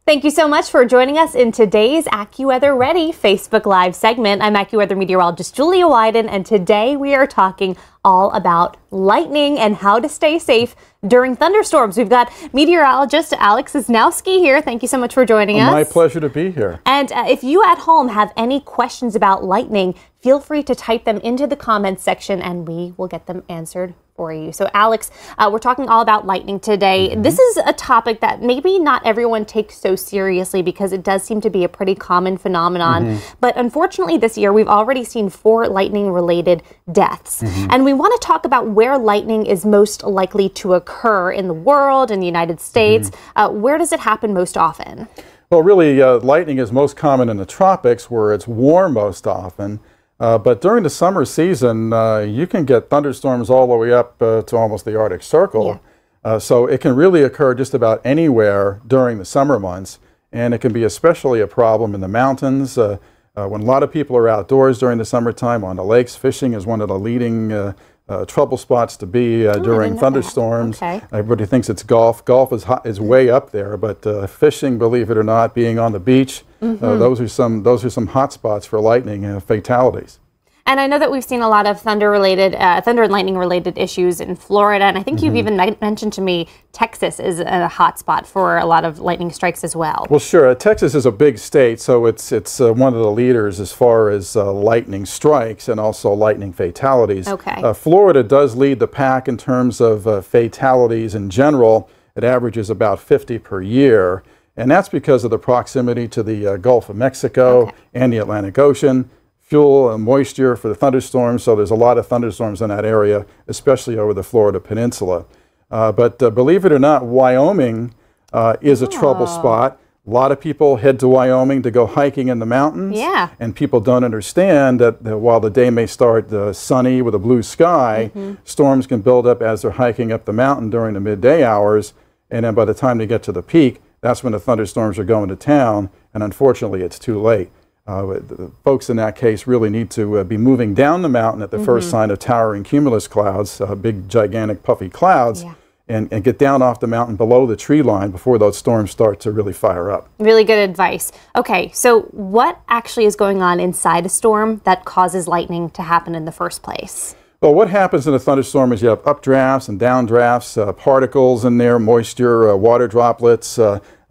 Thank you so much for joining us in today's AccuWeather Ready Facebook Live segment. I'm AccuWeather meteorologist Julia Weiden, and today we are talking all about lightning and how to stay safe during thunderstorms. We've got meteorologist Alex Wisnowski here. Thank you so much for joining us. My pleasure to be here. And if you at home have any questions about lightning, feel free to type them into the comments section and we will get them answered for you. So Alex, we're talking all about lightning today. This is a topic that maybe not everyone takes so seriously because it does seem to be a pretty common phenomenon. But unfortunately this year we've already seen 4 lightning related deaths. And we want to talk about where lightning is most likely to occur in the world, in the United States. Where does it happen most often? Well, really, lightning is most common in the tropics where it's warm most often. But during the summer season, you can get thunderstorms all the way up to almost the Arctic Circle. So it can really occur just about anywhere during the summer months. And it can be especially a problem in the mountains. When a lot of people are outdoors during the summertime on the lakes, fishing is one of the leading trouble spots to be during thunderstorms. Everybody thinks it's golf. Golf is way up there, but fishing, believe it or not, being on the beach, those are some hot spots for lightning fatalities. And I know that we've seen a lot of thunder and lightning related issues in Florida, and I think you've even mentioned to me Texas is a hot spot for a lot of lightning strikes as well. Well, sure. Texas is a big state, so it's one of the leaders as far as lightning strikes and also lightning fatalities. Florida does lead the pack in terms of fatalities in general. It averages about 50 per year, and that's because of the proximity to the Gulf of Mexico and the Atlantic Ocean. Fuel and moisture for the thunderstorms, so there's a lot of thunderstorms in that area, especially over the Florida Peninsula. But believe it or not, Wyoming is a trouble spot. A lot of people head to Wyoming to go hiking in the mountains, and people don't understand that while the day may start sunny with a blue sky, storms can build up as they're hiking up the mountain during the midday hours, and then by the time they get to the peak, that's when the thunderstorms are going to town, and unfortunately it's too late. The folks in that case really need to be moving down the mountain at the first sign of towering cumulus clouds, big, gigantic, puffy clouds, and get down off the mountain below the tree line before those storms start to really fire up. Really good advice. Okay, so what actually is going on inside a storm that causes lightning to happen in the first place? Well, what happens in a thunderstorm is you have updrafts and downdrafts, particles in there, moisture, water droplets,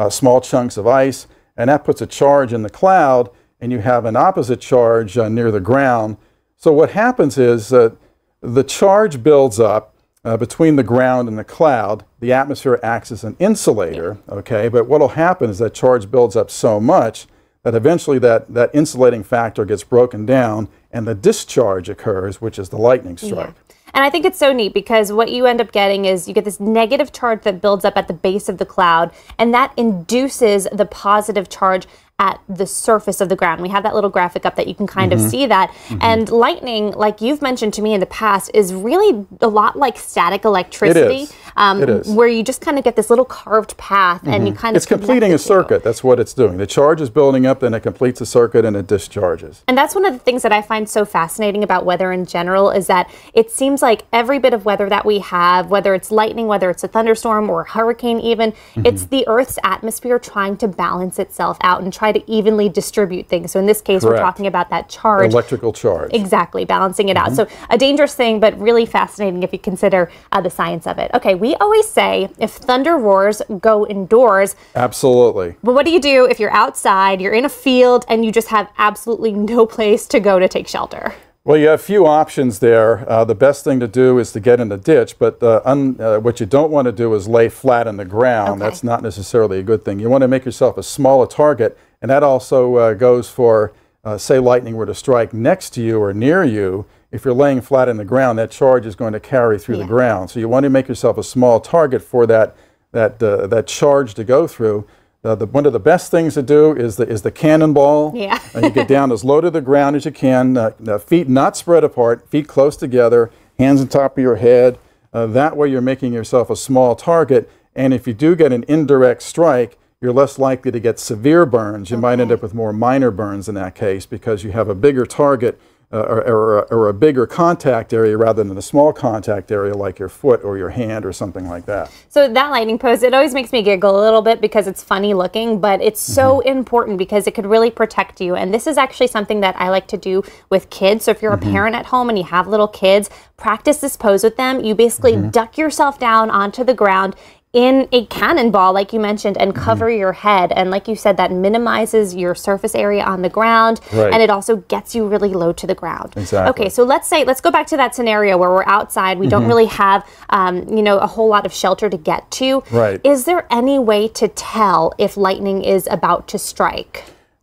small chunks of ice, and that puts a charge in the cloud, and you have an opposite charge near the ground. So what happens is the charge builds up between the ground and the cloud. The atmosphere acts as an insulator, but what will happen is that charge builds up so much that eventually that insulating factor gets broken down and the discharge occurs, which is the lightning strike. And I think it's so neat because what you end up getting is you get this negative charge that builds up at the base of the cloud, and that induces the positive charge at the surface of the ground. We have that little graphic up that you can kind of see that. And lightning, like you've mentioned to me in the past, is really a lot like static electricity. It is. Where you just kind of get this little carved path and you kind of... It's completing a circuit. That's what it's doing. The charge is building up, then it completes a circuit and it discharges. And that's one of the things that I find so fascinating about weather in general is that it seems like every bit of weather that we have, whether it's lightning, whether it's a thunderstorm or a hurricane even, it's the Earth's atmosphere trying to balance itself out and try to evenly distribute things. So in this case, we're talking about that charge. Electrical charge. Exactly, balancing it out. So a dangerous thing, but really fascinating if you consider the science of it. Okay, we always say if thunder roars, go indoors. Absolutely. But what do you do if you're outside, you're in a field, and you just have absolutely no place to go to take shelter? Well, you have a few options there. The best thing to do is to get in the ditch, but what you don't want to do is lay flat on the ground. That's not necessarily a good thing. You want to make yourself a smaller target, and that also goes for, say, lightning were to strike next to you or near you. If you're laying flat on the ground, that charge is going to carry through the ground. So you want to make yourself a small target for that charge to go through. One of the best things to do is the cannonball. You get down as low to the ground as you can, feet not spread apart, feet close together, hands on top of your head. That way you're making yourself a small target, and if you do get an indirect strike, you're less likely to get severe burns. You might end up with more minor burns in that case because you have a bigger target or a bigger contact area rather than a small contact area like your foot or your hand or something like that. So that lightning post, it always makes me giggle a little bit because it's funny looking, but it's so important because it could really protect you. And this is actually something that I like to do with kids. So if you're a parent at home and you have little kids, practice this pose with them. You basically duck yourself down onto the ground in a cannonball, like you mentioned, and cover your head. And like you said, that minimizes your surface area on the ground, and it also gets you really low to the ground. Exactly. Okay, so let's go back to that scenario where we're outside. We don't really have, you know, a whole lot of shelter to get to. Right. Is there any way to tell if lightning is about to strike?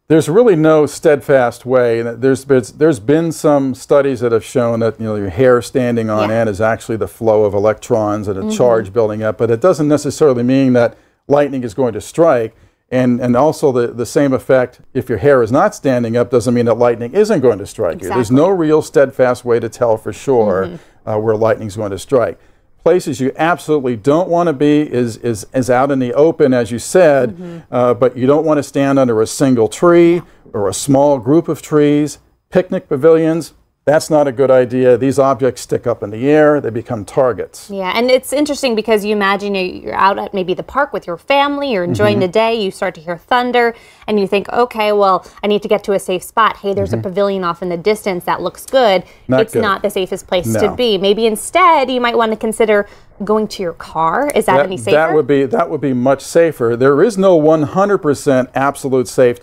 There's really no steadfast way. There's been some studies that have shown that, you know, your hair standing on end is actually the flow of electrons and a charge building up, but it doesn't necessarily mean that lightning is going to strike. And also the same effect, if your hair is not standing up, doesn't mean that lightning isn't going to strike you. There's no real steadfast way to tell for sure where lightning is going to strike. Places you absolutely don't want to be is out in the open, as you said, but you don't want to stand under a single tree or a small group of trees. Picnic pavilions, that's not a good idea. These objects stick up in the air, they become targets. Yeah, and it's interesting because you imagine you're out at maybe the park with your family, you're enjoying the day, you start to hear thunder, and you think, okay, well, I need to get to a safe spot. Hey, there's a pavilion off in the distance, that looks good. It's not the safest place to be. Maybe instead you might want to consider going to your car. Is that any safer? That would be much safer. There is no 100% absolute safe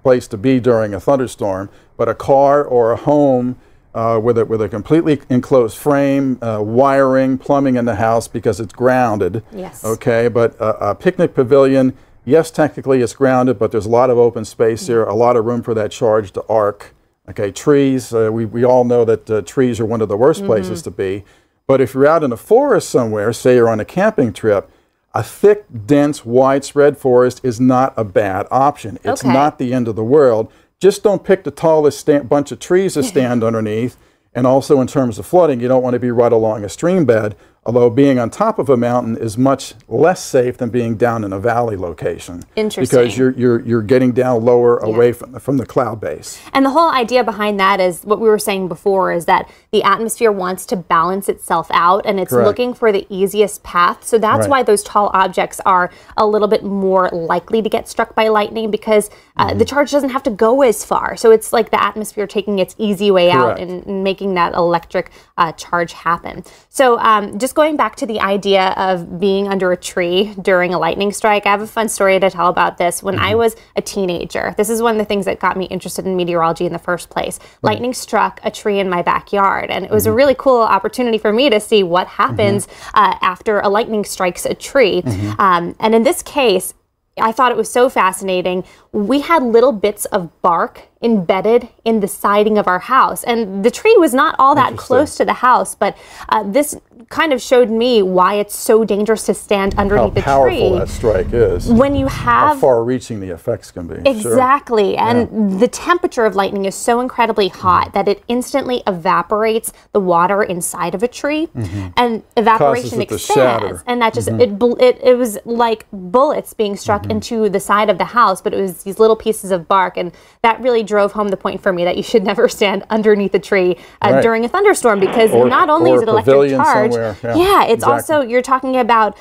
place to be during a thunderstorm, but a car or a home with a completely enclosed frame, wiring, plumbing in the house because it's grounded. Yes. Okay, but a picnic pavilion, yes, technically it's grounded, but there's a lot of open space here, a lot of room for that charge to arc. Okay, trees, we all know that trees are one of the worst places to be. But if you're out in a forest somewhere, say you're on a camping trip, a thick, dense, widespread forest is not a bad option. It's not the end of the world. Just don't pick the tallest bunch of trees to stand underneath. And also in terms of flooding, you don't want to be right along a stream bed, although being on top of a mountain is much less safe than being down in a valley location. Interesting. Because you're getting down lower away from the cloud base. And the whole idea behind that is what we were saying before, is that the atmosphere wants to balance itself out, and it's looking for the easiest path. So that's why those tall objects are a little bit more likely to get struck by lightning, because the charge doesn't have to go as far. So it's like the atmosphere taking its easy way out and making that electric charge happen. So just going back to the idea of being under a tree during a lightning strike, I have a fun story to tell about this. When I was a teenager, this is one of the things that got me interested in meteorology in the first place. Lightning struck a tree in my backyard, and it was a really cool opportunity for me to see what happens after a lightning strikes a tree. And in this case, I thought it was so fascinating. We had little bits of bark embedded in the siding of our house, and the tree was not all that close to the house, but this kind of showed me why it's so dangerous to stand underneath the tree. How powerful that strike is. When you have... How far-reaching the effects can be. Exactly, and the temperature of lightning is so incredibly hot that it instantly evaporates the water inside of a tree, and evaporation expands, and that just, it was like bullets being struck into the side of the house, but it was these little pieces of bark, and that really drove home the point for me that you should never stand underneath a tree during a thunderstorm, because not only is it electric charge, it's also, you're talking about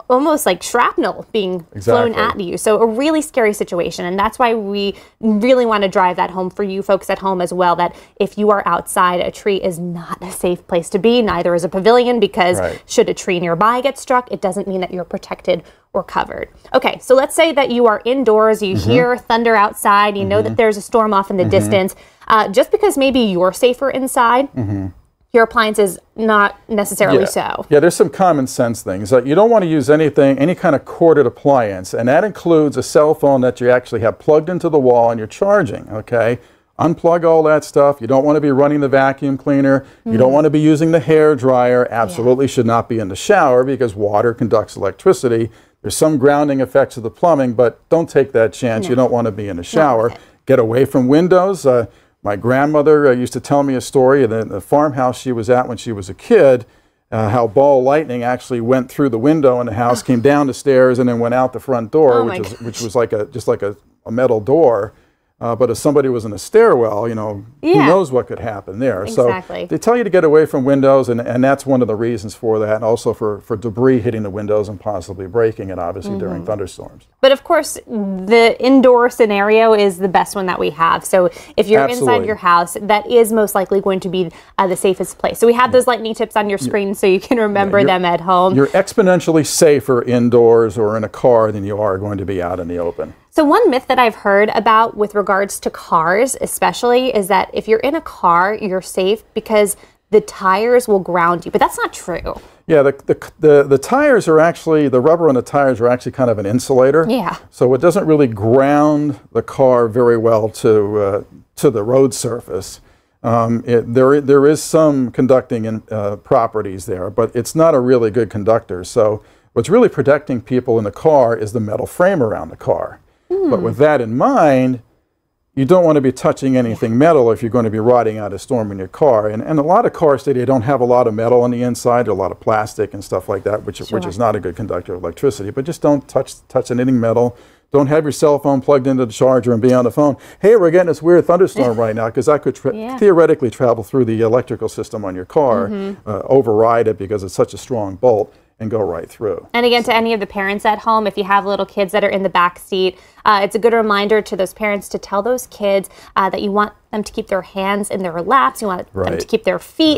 almost like shrapnel being flown at you. So a really scary situation, and that's why we really want to drive that home for you folks at home as well, that if you are outside, a tree is not a safe place to be, neither is a pavilion, because should a tree nearby get struck, it doesn't mean that you're protected or covered. Okay, so let's say that you are indoors, you hear thunder outside, you know that there's a storm off in the distance. Just because maybe you're safer inside, your appliance is not necessarily so. Yeah, there's some common sense things. You don't want to use any kind of corded appliance, and that includes a cell phone that you actually have plugged into the wall and you're charging, okay? Unplug all that stuff. You don't want to be running the vacuum cleaner. You don't want to be using the hair dryer. Absolutely should not be in the shower, because water conducts electricity. There's some grounding effects of the plumbing, but don't take that chance. You don't want to be in the shower. Get away from windows. My grandmother used to tell me a story in the farmhouse she was at when she was a kid, how ball lightning actually went through the window in the house, came down the stairs, and then went out the front door, which was like just like a metal door. But if somebody was in a stairwell, you know, who knows what could happen there. Exactly. So they tell you to get away from windows, and that's one of the reasons for that, and also for debris hitting the windows and possibly breaking it, obviously, during thunderstorms. But of course, the indoor scenario is the best one that we have. So if you're inside your house, that is most likely going to be the safest place. So we have those lightning tips on your screen so you can remember them at home. You're exponentially safer indoors or in a car than you are going to be out in the open. So one myth that I've heard about with regards to cars especially is that if you're in a car, you're safe because the tires will ground you, but that's not true. Yeah, the tires are actually, the rubber on the tires are actually kind of an insulator. Yeah. So it doesn't really ground the car very well to the road surface. There is some conducting properties there, but it's not a really good conductor. So what's really protecting people in the car is the metal frame around the car. But with that in mind, you don't want to be touching anything metal if you're going to be riding out a storm in your car. And a lot of cars today don't have a lot of metal on the inside, or a lot of plastic and stuff like that, which is not a good conductor of electricity. But just don't touch anything metal. Don't have your cell phone plugged into the charger and be on the phone. Hey, we're getting this weird thunderstorm right now, because I could theoretically travel through the electrical system on your car, override it because it's such a strong bolt, and go right through. And again, to any of the parents at home, if you have little kids that are in the back seat, it's a good reminder to those parents to tell those kids that you want them to keep their hands in their laps. You want them to keep their feet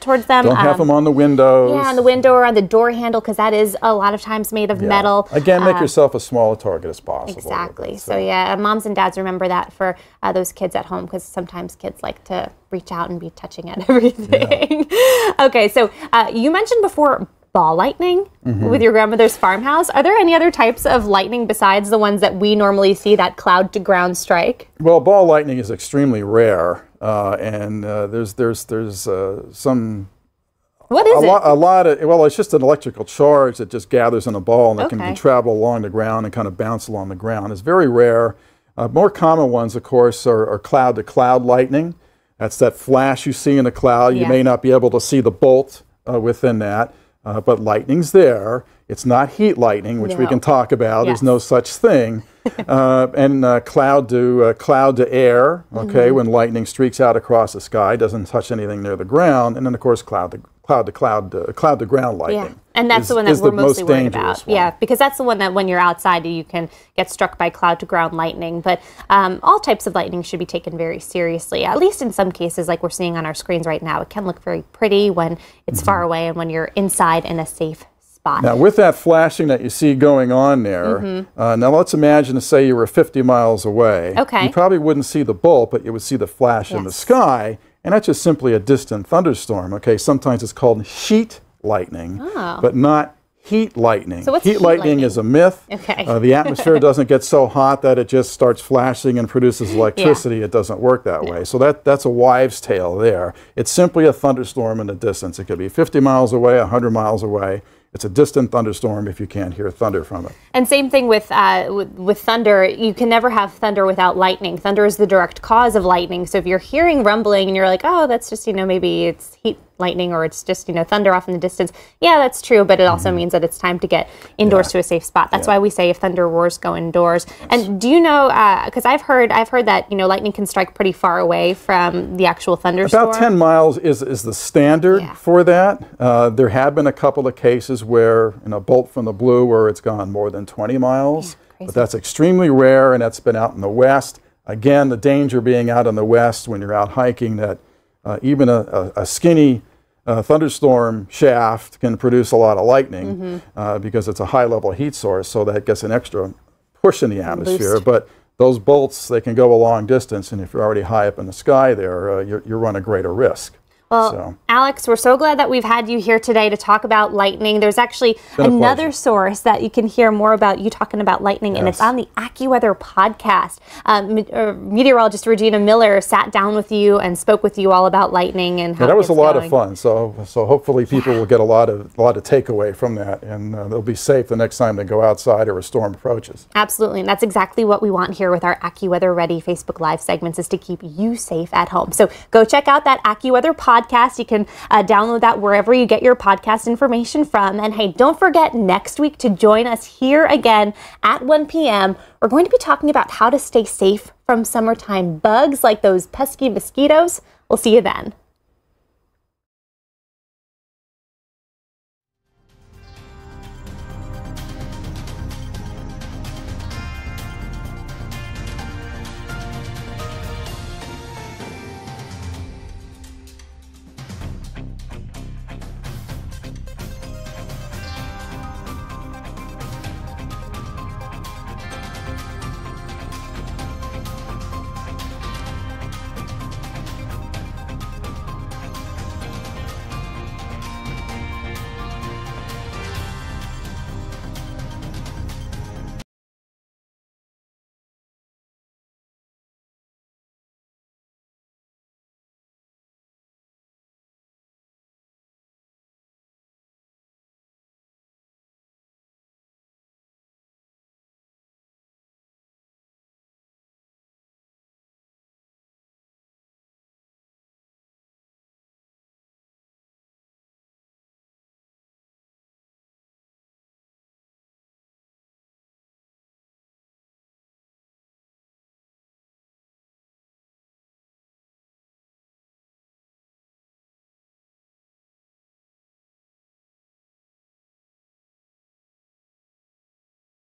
towards them. Don't have them on the windows. Yeah, on the window or on the door handle, because that is a lot of times made of metal. Again, make yourself as small a target as possible. Exactly. So yeah, moms and dads, remember that for those kids at home, because sometimes kids like to reach out and be touching at everything. Okay, so you mentioned before ball lightning with your grandmother's farmhouse. Are there any other types of lightning besides the ones that we normally see, that cloud to ground strike? Well, ball lightning is extremely rare, and there's some. What is it? A lot of, well, it's just an electrical charge that just gathers in a ball, and it can travel along the ground and kind of bounce along the ground. It's very rare. More common ones, of course, are cloud-to-cloud lightning. That's that flash you see in the cloud. You may not be able to see the bolt within that. But lightning's there. It's not heat lightning, which we can talk about. There's no such thing. And cloud to air. Okay, when lightning streaks out across the sky, doesn't touch anything near the ground. And then, of course, cloud to ground lightning. Yeah. And that's the one that we're mostly worried about. Yeah, because that's the one that when you're outside, you can get struck by cloud to ground lightning. But all types of lightning should be taken very seriously, at least in some cases, like we're seeing on our screens right now. It can look very pretty when it's far away and when you're inside in a safe spot. Now, with that flashing that you see going on there, now let's imagine, say you were 50 miles away. Okay. You probably wouldn't see the bolt, but you would see the flash in the sky, and that's just simply a distant thunderstorm. Okay, sometimes it's called sheet lightning, but not heat lightning. So what's heat lightning is a myth. Okay. The atmosphere doesn't get so hot that it just starts flashing and produces electricity. It doesn't work that way. So that's a wives' tale there. It's simply a thunderstorm in the distance. It could be 50 miles away, 100 miles away. It's a distant thunderstorm if you can't hear thunder from it. And same thing with thunder. You can never have thunder without lightning. Thunder is the direct cause of lightning. So if you're hearing rumbling and you're like, oh, that's just, maybe it's heat lightning or it's just, thunder off in the distance. Yeah, that's true, but it also means that it's time to get indoors to a safe spot. That's why we say if thunder roars, go indoors. And do you know, because I've heard that, lightning can strike pretty far away from the actual thunderstorm. About 10 miles is the standard for that. There have been a couple of cases where, a bolt from the blue where it's gone more than 20 miles. But that's extremely rare, and that's been out in the west. Again, the danger being out in the west when you're out hiking, that even a skinny thunderstorm shaft can produce a lot of lightning because it's a high-level heat source, so that gets an extra push in the atmosphere. But those bolts, they can go a long distance, and if you're already high up in the sky there, you run a greater risk. Well, Alex, we're so glad that we've had you here today to talk about lightning. There's actually another source that you can hear more about you talking about lightning, and it's on the AccuWeather podcast. Meteorologist Regina Miller sat down with you and spoke with you all about lightning and how that was a lot of fun. So hopefully people will get a lot of takeaway from that, and they'll be safe the next time they go outside or a storm approaches. Absolutely, and that's exactly what we want here with our AccuWeather Ready Facebook Live segments, is to keep you safe at home. So go check out that AccuWeather podcast podcast. You can download that wherever you get your podcast information from. And hey, don't forget next week to join us here again at 1 p.m. We're going to be talking about how to stay safe from summertime bugs like those pesky mosquitoes. We'll see you then.